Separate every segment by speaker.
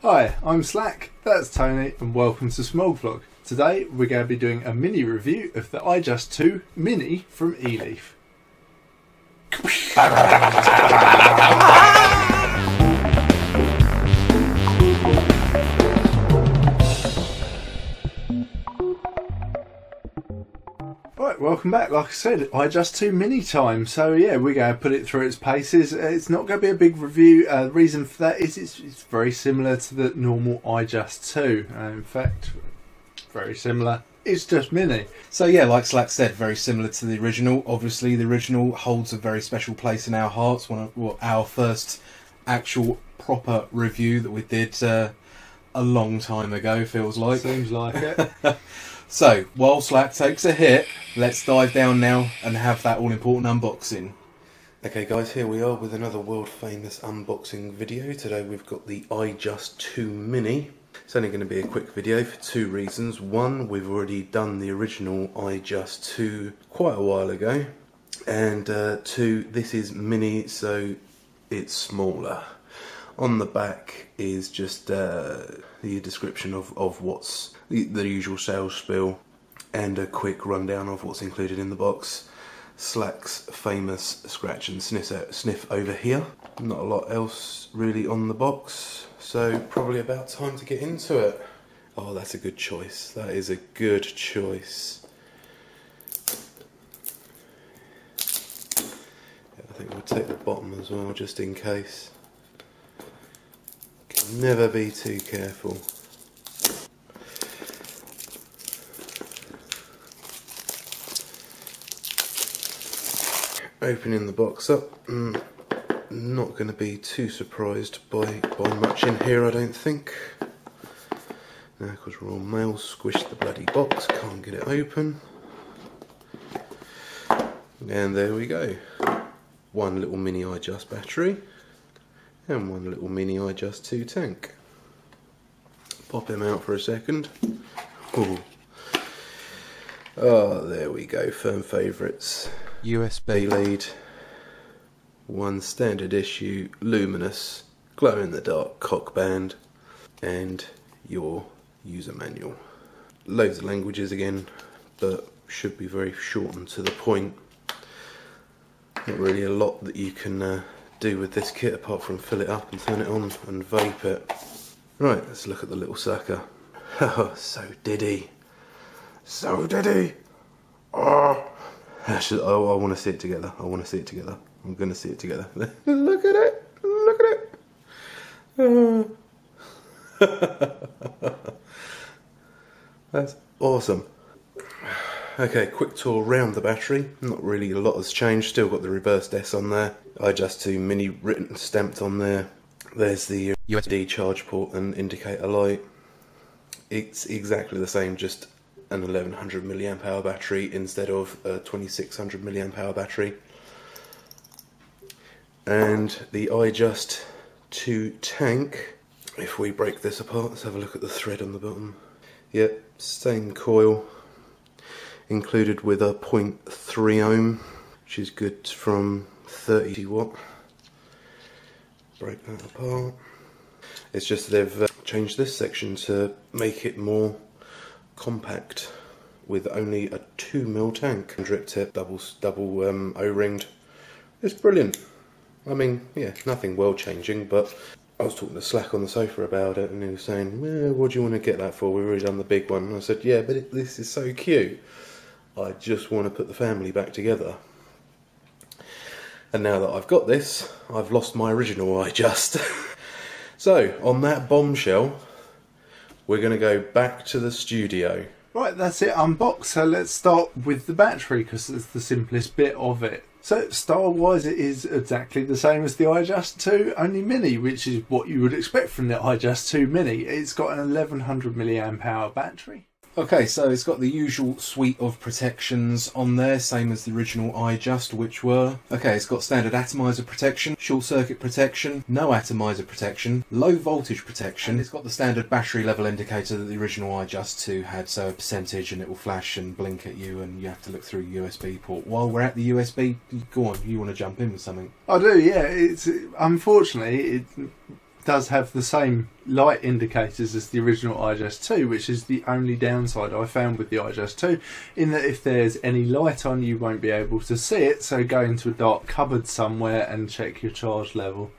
Speaker 1: Hi, I'm Slack, that's Tony, and welcome to Smog Vlog. Today we're going to be doing a mini review of the iJust 2 Mini from Eleaf. Right, welcome back. Like I said, iJust 2 Mini time. So yeah, we're going to put it through its paces. It's not going to be a big review. The reason for that is it's very similar to the normal iJust 2. In fact, very similar. It's just Mini.
Speaker 2: So yeah, like Slack said, very similar to the original. Obviously, the original holds a very special place in our hearts. Our first actual proper review that we did a long time ago, feels like.
Speaker 1: Seems like it.
Speaker 2: So, while Slack takes a hit, let's dive down now and have that all-important unboxing.
Speaker 3: Okay guys, here we are with another world-famous unboxing video. Today we've got the iJust 2 Mini. It's only going to be a quick video for two reasons. One, we've already done the original iJust 2 quite a while ago. And two, this is Mini, so it's smaller. On the back is just the description of what's the usual sales spiel and a quick rundown of what's included in the box. Slack's famous scratch and sniff over here. Not a lot else really on the box, so probably about time to get into it. Oh, that's a good choice. That is a good choice. I think we'll take the bottom as well, just in case. Never be too careful. Opening the box up, not going to be too surprised by much in here, I don't think. Now, because we're all male, squish the bloody box, can't get it open. And there we go. One little mini iJust battery. And one little mini iJust 2 tank. Pop him out for a second. Ooh. Oh, there we go, firm favourites. USB lead, one standard issue, luminous, glow in the dark cock band, and your user manual. Loads of languages again, but should be very short and to the point. Not really a lot that you can do with this kit apart from fill it up and turn it on and vape it. Right, let's look at the little sucker. Oh, so diddy. So diddy. Oh. Actually, I want to see it together. I want to see it together. I'm going to see it together. Look at it. Look at it. That's awesome. Okay, quick tour around the battery. Not really a lot has changed. Still got the reversed S on there. iJust 2 Mini written, stamped on there. There's the USB charge port and indicator light. It's exactly the same, just an 1100 milliamp hour battery instead of a 2600 milliamp hour battery. And the iJust 2 tank, if we break this apart, let's have a look at the thread on the bottom. Yep, same coil, included with a 0.3 ohm, which is good from 30 watt. Break that apart. It's just they've changed this section to make it more compact with only a 2mm tank. Drip tip, double O-ringed. It's brilliant. I mean, yeah, nothing world changing, but I was talking to Slack on the sofa about it and he was saying, well, what do you want to get that for? We've already done the big one. And I said, yeah, but this is so cute. I just want to put the family back together. And now that I've got this, I've lost my original iJust. So, on that bombshell, we're going to go back to the studio.
Speaker 1: Right, that's it unboxed. So let's start with the battery because it's the simplest bit of it. So style wise it is exactly the same as the iJust 2, only Mini, which is what you would expect from the iJust 2 Mini. It's got an 1100 milliamp hour battery.
Speaker 2: Okay, so it's got the usual suite of protections on there, same as the original iJust, which were... Okay, it's got standard atomizer protection, short circuit protection, no atomizer protection, low voltage protection. It's got the standard battery level indicator that the original iJust 2 had, so a percentage, and it will flash and blink at you, and you have to look through a USB port. While we're at the USB, go on, you want to jump in with something?
Speaker 1: I do, yeah. It's unfortunately, does have the same light indicators as the original iJust 2, which is the only downside I found with the iJust 2, in that if there's any light on you won't be able to see it, so go into a dark cupboard somewhere and check your charge level.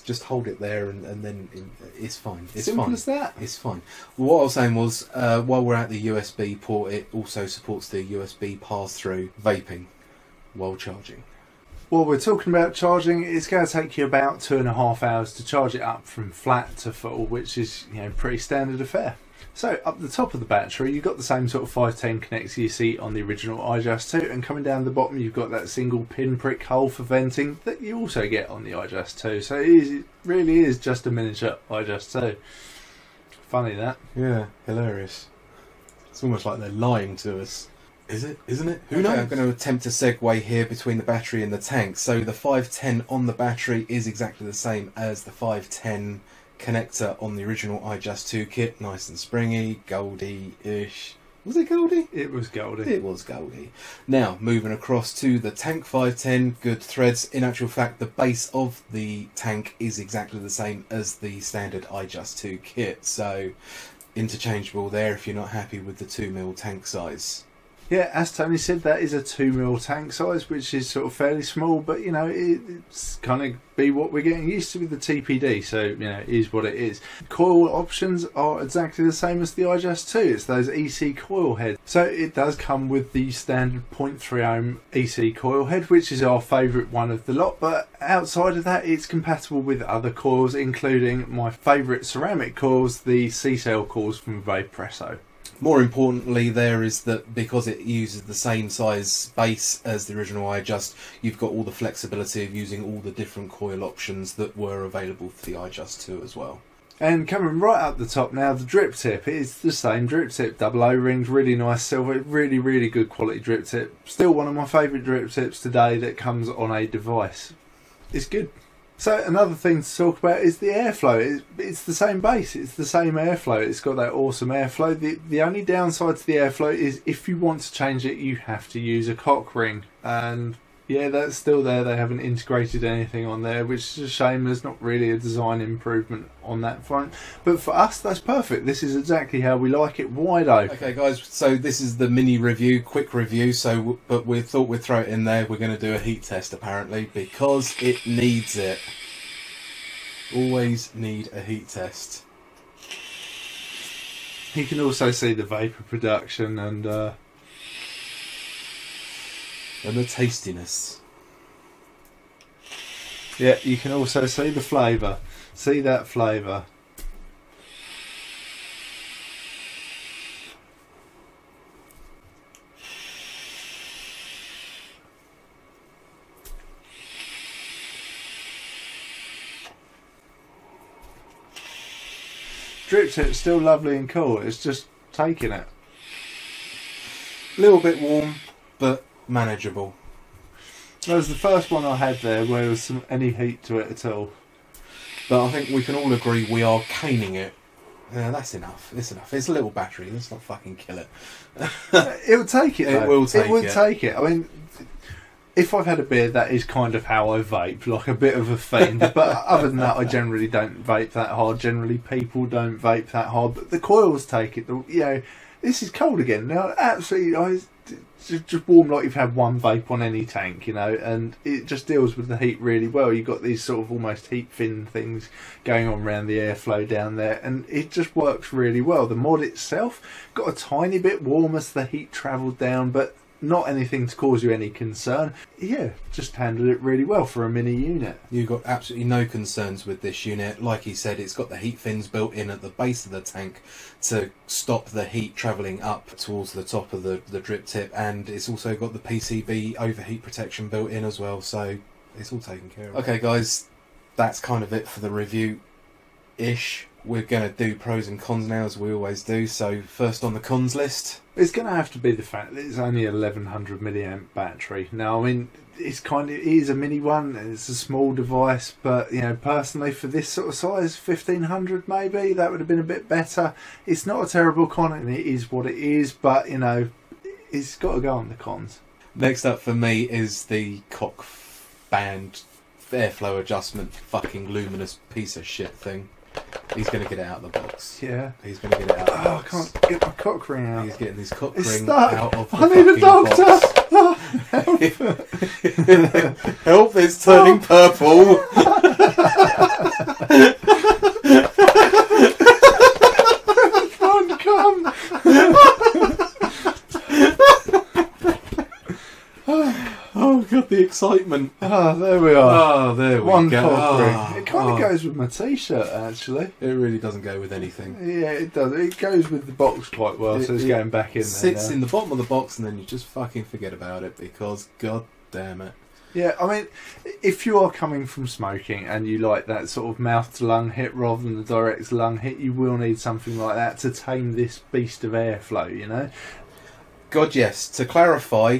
Speaker 2: Just hold it there and then it's fine. It's
Speaker 1: Simple
Speaker 2: fine.
Speaker 1: as that.
Speaker 2: It's fine. Well, what I was saying was, while we're at the USB port, it also supports the USB pass-through vaping while charging.
Speaker 1: Well, we're talking about charging. It's going to take you about 2.5 hours to charge it up from flat to full, which is, you know, pretty standard affair. So up the top of the battery, you've got the same sort of 510 connector you see on the original iJust 2, and coming down the bottom you've got that single pinprick hole for venting that you also get on the iJust 2. So it really is just a miniature iJust 2. Funny that.
Speaker 2: Yeah, hilarious. It's almost like they're lying to us. Is it? Isn't it? Who knows? I'm going to attempt a segue here between the battery and the tank. So the 510 on the battery is exactly the same as the 510 connector on the original iJust 2 kit. Nice and springy, goldy-ish. Was it goldy?
Speaker 1: It was goldy.
Speaker 2: It was goldy. Now, moving across to the tank 510, good threads. In actual fact, the base of the tank is exactly the same as the standard iJust 2 kit. So, interchangeable there if you're not happy with the 2mm tank size.
Speaker 1: Yeah, as Tony said, that is a 2mm tank size, which is sort of fairly small, but you know, it's kind of be what we're getting used to with the TPD, so you know, it is what it is. Coil options are exactly the same as the iJust 2, it's those EC coil heads. So it does come with the standard 0.3 ohm EC coil head, which is our favourite one of the lot, but outside of that, it's compatible with other coils, including my favourite ceramic coils, the C-cell coils from Vapresso.
Speaker 2: More importantly there is that because it uses the same size base as the original iJust, you've got all the flexibility of using all the different coil options that were available for the iJust 2 as well.
Speaker 1: And coming right up the top now, the drip tip. It's the same drip tip, double O-rings, really nice silver, really good quality drip tip. Still one of my favourite drip tips today that comes on a device. It's good. So another thing to talk about is the airflow. It's the same base, it's the same airflow, it's got that awesome airflow. The only downside to the airflow is if you want to change it, you have to use a cock ring. And yeah, that's still there, they haven't integrated anything on there, which is a shame. There's not really a design improvement on that front. But for us, that's perfect. This is exactly how we like it, wide open.
Speaker 2: Okay guys, so this is the mini review, quick review, but we thought we'd throw it in there. We're going to do a heat test apparently, because it needs it. Always need a heat test.
Speaker 1: You can also see the vapour production and
Speaker 2: the tastiness.
Speaker 1: yeah, you can also see the flavour. See that flavour. Drip tip's still lovely and cool, it's just taking it.
Speaker 2: A little bit warm, but manageable.
Speaker 1: That was the first one I had there where there was any heat to it at all.
Speaker 2: But I think we can all agree we are caning it. That's enough. It's enough. It's a little battery. Let's not fucking kill it.
Speaker 1: It'll take it though.
Speaker 2: It will take it.
Speaker 1: It would take it. I mean, if I've had a beer, that is kind of how I vape, like a bit of a fiend. But other than that, I generally don't vape that hard. Generally, people don't vape that hard. But the coils take it. You know, this is cold again now. Absolutely, it's just warm like you've had one vape on any tank, you know, and it just deals with the heat really well. You've got these sort of almost heat fin things going on around the airflow down there, and it just works really well. The mod itself got a tiny bit warm as the heat travelled down, but not anything to cause you any concern. Yeah, just handled it really well for a mini unit.
Speaker 2: You've got absolutely no concerns with this unit. Like he said, it's got the heat fins built in at the base of the tank to stop the heat travelling up towards the top of the drip tip, and it's also got the PCB overheat protection built in as well, so it's all taken care of. Okay guys, that's kind of it for the review-ish. We're going to do pros and cons now, as we always do. So first on the cons list,
Speaker 1: it's going to have to be the fact that it's only a 1100 milliamp battery. Now, I mean, it is a mini one, and it's a small device, but you know, personally, for this sort of size, 1500 maybe, that would have been a bit better. It's not a terrible con, and it is what it is, but you know, it's got to go on the cons.
Speaker 2: Next up for me is the cock band airflow adjustment fucking luminous piece of shit thing. He's going to get it out of the box.
Speaker 1: Yeah.
Speaker 2: He's going to get it out of the
Speaker 1: Oh, I
Speaker 2: box.
Speaker 1: can't get my cock ring out.
Speaker 2: He's getting his cock
Speaker 1: It's
Speaker 2: ring
Speaker 1: stuck.
Speaker 2: out of the
Speaker 1: I need a
Speaker 2: fucking
Speaker 1: doctor.
Speaker 2: box. Help, it's turning purple.
Speaker 1: Come, come.
Speaker 2: Oh god, the excitement.
Speaker 1: Ah, there we are.
Speaker 2: Oh, there we
Speaker 1: One
Speaker 2: go.
Speaker 1: cock ring.
Speaker 2: Oh,
Speaker 1: It kind of
Speaker 2: oh.
Speaker 1: goes with my t-shirt, actually.
Speaker 2: It really doesn't go with anything.
Speaker 1: Yeah, it does. It goes with the box quite well, so it's going back in
Speaker 2: It sits
Speaker 1: there.
Speaker 2: in the bottom of the box and then you just fucking forget about it because god damn it.
Speaker 1: Yeah, I mean, if you are coming from smoking and you like that sort of mouth to lung hit rather than the direct lung hit, you will need something like that to tame this beast of airflow, you know?
Speaker 2: God, yes. To clarify,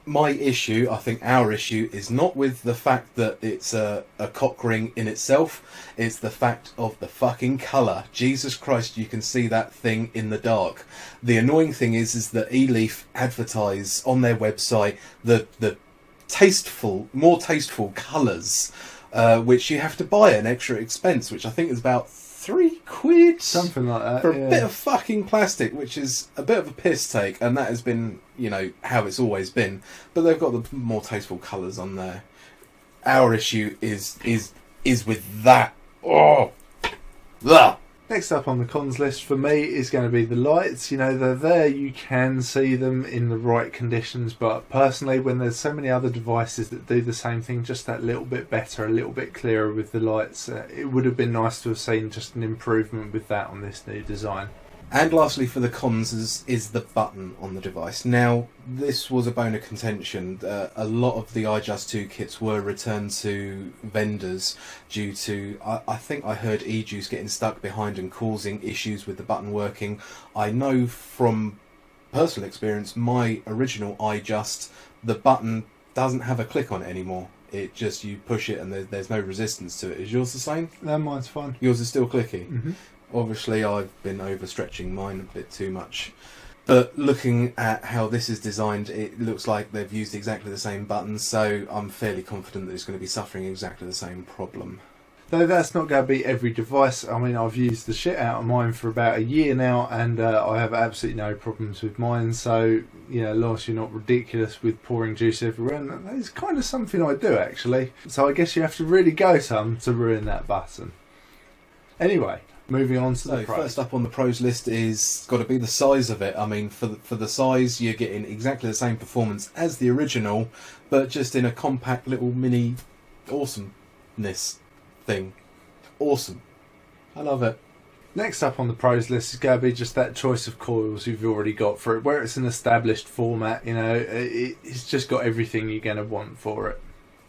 Speaker 2: my issue, I think our issue, is not with the fact that it's a cock ring in itself. It's the fact of the fucking colour. Jesus Christ, you can see that thing in the dark. The annoying thing is that Eleaf advertise on their website the more tasteful colours, which you have to buy at an extra expense, which I think is about £3,
Speaker 1: Something like that.
Speaker 2: for a
Speaker 1: yeah.
Speaker 2: bit of fucking plastic, which is a bit of a piss take, and that has been, you know, how it's always been. But they've got the more tasteful colours on there. Our issue is with that. Oh, ugh.
Speaker 1: Next up on the cons list for me is going to be the lights. You know, they're there, you can see them in the right conditions, but personally, when there's so many other devices that do the same thing just that little bit better, a little bit clearer with the lights, it would have been nice to have seen just an improvement with that on this new design.
Speaker 2: And lastly, for the cons is the button on the device. Now, this was a bone of contention. A lot of the iJust 2 kits were returned to vendors due to, I think I heard eJuice getting stuck behind and causing issues with the button working. I know from personal experience, my original iJust, the button doesn't have a click on it anymore. It just, you push it and there's no resistance to it. Is yours the same?
Speaker 1: No, mine's fine.
Speaker 2: Yours is still clicky?
Speaker 1: Mm-hmm.
Speaker 2: Obviously, I've been overstretching mine a bit too much. But looking at how this is designed, it looks like they've used exactly the same buttons, so I'm fairly confident that it's going to be suffering exactly the same problem.
Speaker 1: Though that's not going to be every device. I mean, I've used the shit out of mine for about a year now, and I have absolutely no problems with mine. So, you know, as long as you're not ridiculous with pouring juice everywhere, and that is kind of something I do, actually. So I guess you have to really go some to ruin that button. Anyway, moving on to the
Speaker 2: So
Speaker 1: pros.
Speaker 2: first up on the pros list is got to be the size of it. I mean, for the size, you're getting exactly the same performance as the original, but just in a compact little mini awesomeness thing. Awesome. I love it.
Speaker 1: Next up on the pros list is going to be just that choice of coils you've already got for it. Where it's an established format, you know, it's just got everything you're going to want for it.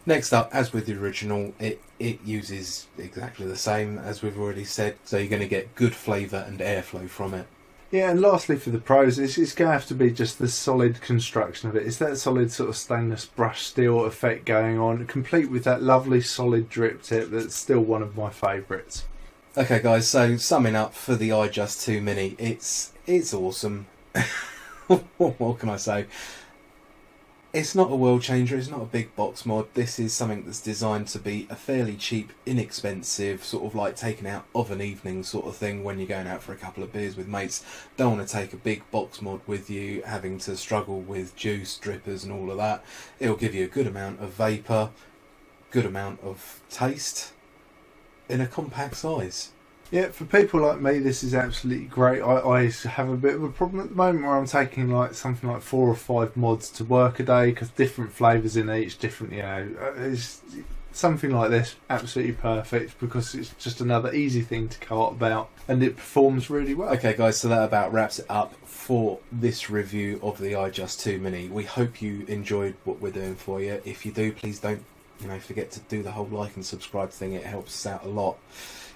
Speaker 2: Next up, as with the original, it uses exactly the same as we've already said, so you're going to get good flavour and airflow from it.
Speaker 1: Yeah, and lastly for the pros, it's going to have to be just the solid construction of it. It's that solid sort of stainless brush steel effect going on, complete with that lovely solid drip tip that's still one of my favourites.
Speaker 2: Okay guys, so summing up for the iJust 2 Mini, it's awesome. What can I say? It's not a world changer, it's not a big box mod. This is something that's designed to be a fairly cheap, inexpensive, sort of like taken out of an evening sort of thing when you're going out for a couple of beers with mates. Don't want to take a big box mod with you, having to struggle with juice, drippers and all of that. It'll give you a good amount of vapour, good amount of taste, in a compact size.
Speaker 1: Yeah, for people like me, this is absolutely great. I have a bit of a problem at the moment where I'm taking like something like 4 or 5 mods to work a day because different flavours in each, different, you know, it's something like this absolutely perfect because it's just another easy thing to cart about and it performs really well.
Speaker 2: Okay guys, so that about wraps it up for this review of the iJust 2 Mini. We hope you enjoyed what we're doing for you. If you do, please don't, you know, forget to do the whole like and subscribe thing. It helps us out a lot.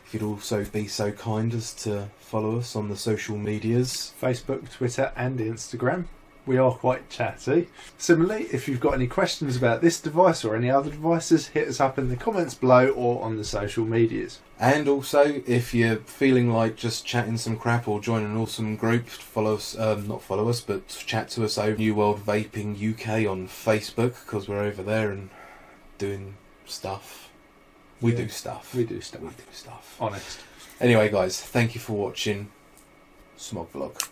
Speaker 2: If you'd also be so kind as to follow us on the social medias.
Speaker 1: Facebook, Twitter and Instagram. We are quite chatty. Similarly, if you've got any questions about this device or any other devices, hit us up in the comments below or on the social medias.
Speaker 2: And also, if you're feeling like just chatting some crap or joining an awesome group, follow us, not follow us, but chat to us over New World Vaping UK on Facebook, because we're over there and doing stuff. We
Speaker 1: Yeah.
Speaker 2: do stuff.
Speaker 1: We do stuff.
Speaker 2: We do stuff.
Speaker 1: Honest.
Speaker 2: Anyway, guys, thank you for watching Smog Vlog.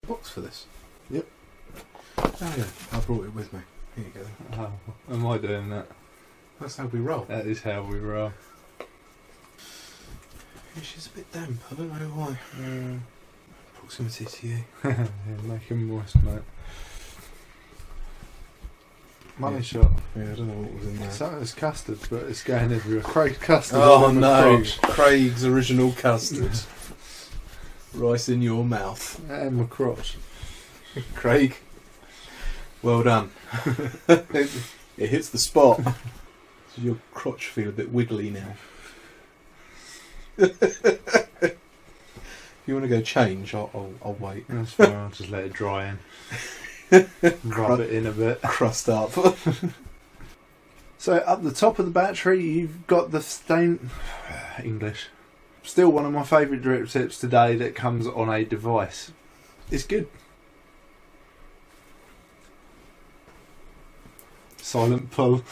Speaker 2: Box for this.
Speaker 1: Yep.
Speaker 2: Oh yeah, I brought it with me. Here you go.
Speaker 1: Oh, am I doing that?
Speaker 2: That's how we roll.
Speaker 1: That is how we roll.
Speaker 2: She's a bit damp. I don't know why. Proximity to you.
Speaker 1: Yeah, make him moist, mate. Money
Speaker 2: Yeah.
Speaker 1: shot.
Speaker 2: Yeah, I don't know what was in there.
Speaker 1: So it's custard, but it's going everywhere. Craig custard.
Speaker 2: Oh
Speaker 1: on the
Speaker 2: no,
Speaker 1: crotch.
Speaker 2: Craig's original custard. Rice in your mouth.
Speaker 1: And my crotch.
Speaker 2: Craig, well done. It hits the spot. So your crotch feel a bit wiggly now. If you want to go change, I'll wait.
Speaker 1: That's fine, I'll just let it dry in. Rub it in a bit.
Speaker 2: Crust up.
Speaker 1: So up the top of the battery you've got the stain... English. Still one of my favourite drip tips today that comes on a device. It's good. Silent pull.